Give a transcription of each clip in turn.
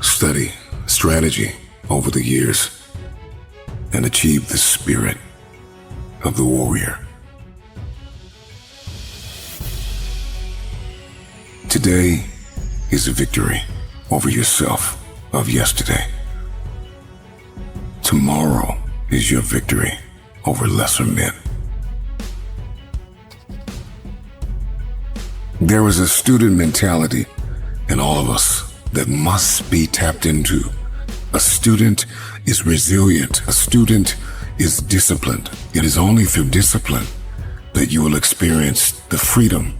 study strategy over the years and achieve the spirit of the warrior. Today is a victory over yourself of yesterday. Tomorrow is your victory over lesser men. There is a student mentality in all of us that must be tapped into. A student is resilient. A student is disciplined. It is only through discipline that you will experience the freedom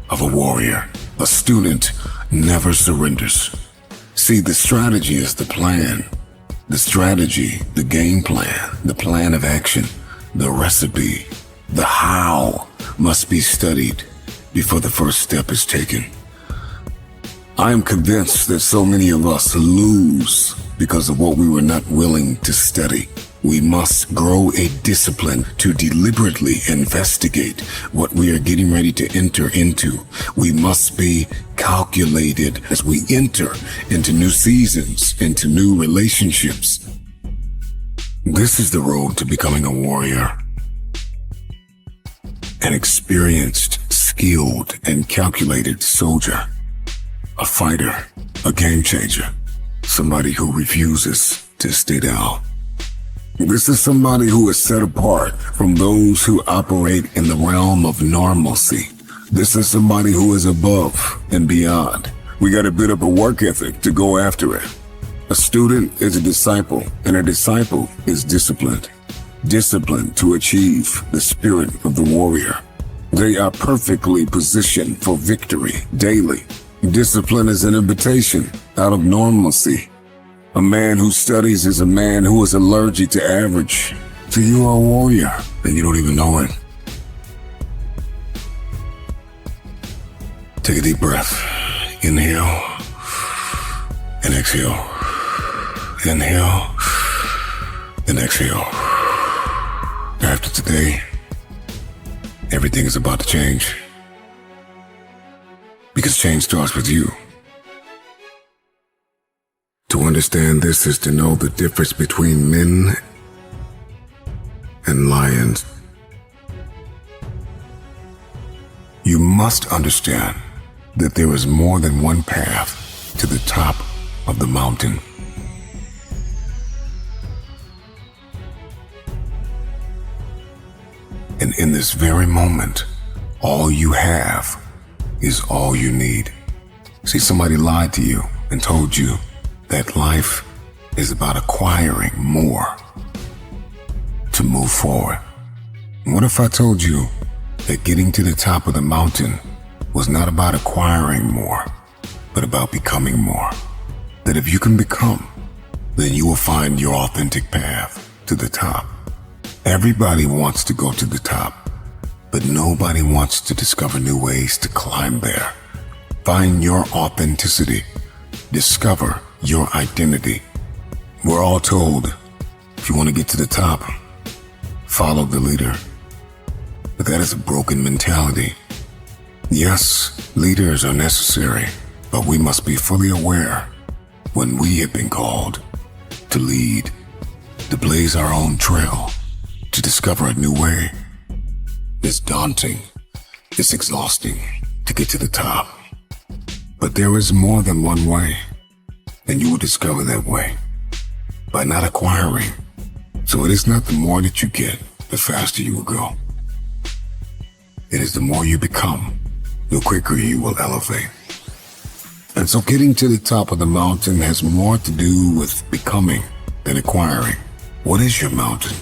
of a warrior. A student never surrenders. See, the strategy is the plan. The strategy, the game plan, the plan of action, the recipe, the how must be studied before the first step is taken. I am convinced that so many of us lose because of what we were not willing to study. We must grow a discipline to deliberately investigate what we are getting ready to enter into. We must be calculated as we enter into new seasons, into new relationships. This is the road to becoming a warrior. An experienced, skilled, and calculated soldier. A fighter, a game changer. Somebody who refuses to stay down. This is somebody who is set apart from those who operate in the realm of normalcy. This is somebody who is above and beyond. We got to build up a work ethic to go after it. A student is a disciple, and a disciple is disciplined. Disciplined to achieve the spirit of the warrior. They are perfectly positioned for victory daily. Discipline is an invitation out of normalcy. A man who studies is a man who is allergic to average. So you are a warrior, and you don't even know it. Take a deep breath. Inhale and exhale. Inhale and exhale. After today, everything is about to change. Because change starts with you. To understand this is to know the difference between men and lions. You must understand that there is more than one path to the top of the mountain. And in this very moment, all you have is all you need. See, somebody lied to you and told you that life is about acquiring more to move forward. What if I told you that getting to the top of the mountain was not about acquiring more, but about becoming more? That if you can become, then you will find your authentic path to the top. Everybody wants to go to the top, but nobody wants to discover new ways to climb there. Find your authenticity. Discover your identity. We're all told, if you want to get to the top, follow the leader. But that is a broken mentality. Yes, leaders are necessary, but we must be fully aware when we have been called to lead, to blaze our own trail, to discover a new way. It's daunting, it's exhausting to get to the top. But there is more than one way, and you will discover that way by not acquiring. So it is not the more that you get, the faster you will go. It is the more you become, the quicker you will elevate. And so getting to the top of the mountain has more to do with becoming than acquiring. What is your mountain?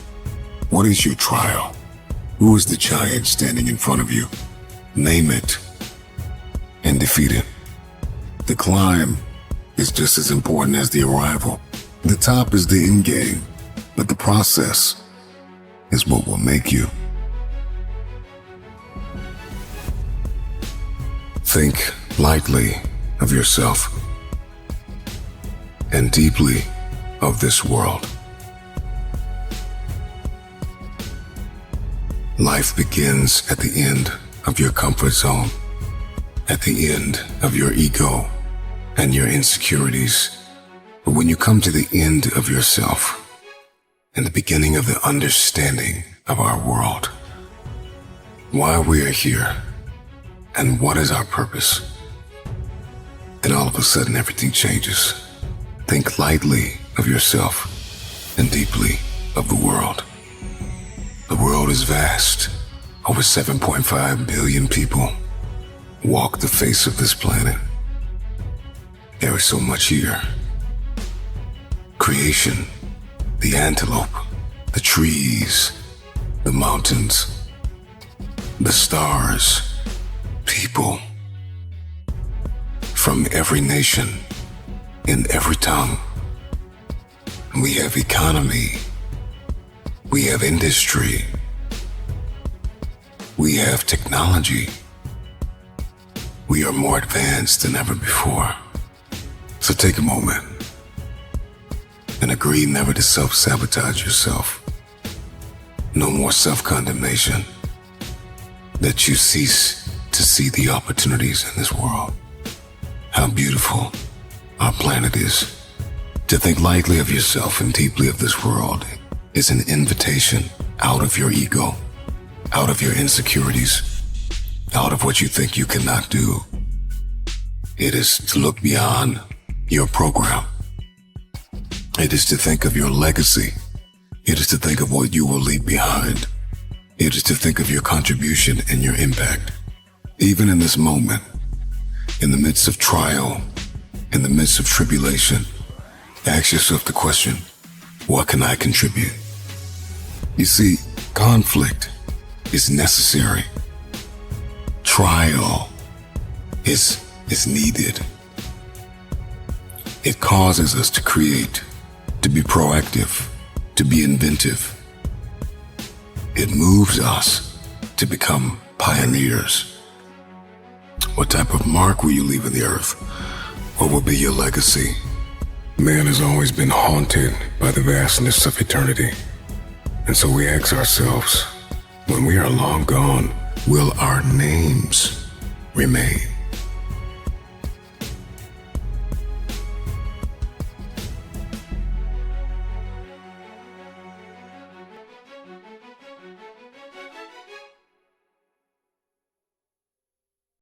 What is your trial? Who is the giant standing in front of you? Name it and defeat it. The climb is just as important as the arrival. The top is the end game, but the process is what will make you. Think lightly of yourself and deeply of this world. Life begins at the end of your comfort zone, at the end of your ego and your insecurities. But when you come to the end of yourself and the beginning of the understanding of our world, why we are here and what is our purpose, then all of a sudden everything changes. Think lightly of yourself and deeply of the world. The world is vast. Over 7.5 billion people walk the face of this planet. There is so much here. Creation, the antelope, the trees, the mountains, the stars, people from every nation, in every tongue. We have economy, we have industry, we have technology. We are more advanced than ever before. So take a moment and agree never to self-sabotage yourself. No more self-condemnation. That you cease to see the opportunities in this world. How beautiful our planet is. To think lightly of yourself and deeply of this world is an invitation out of your ego, out of your insecurities, out of what you think you cannot do. It is to look beyond your program. It is to think of your legacy. It is to think of what you will leave behind. It is to think of your contribution and your impact. Even in this moment, in the midst of trial, in the midst of tribulation, ask yourself the question, what can I contribute? You see, conflict is necessary. Trial is needed. It causes us to create, to be proactive, to be inventive. It moves us to become pioneers. What type of mark will you leave in the earth? What will be your legacy? Man has always been haunted by the vastness of eternity. And so we ask ourselves, when we are long gone, will our names remain?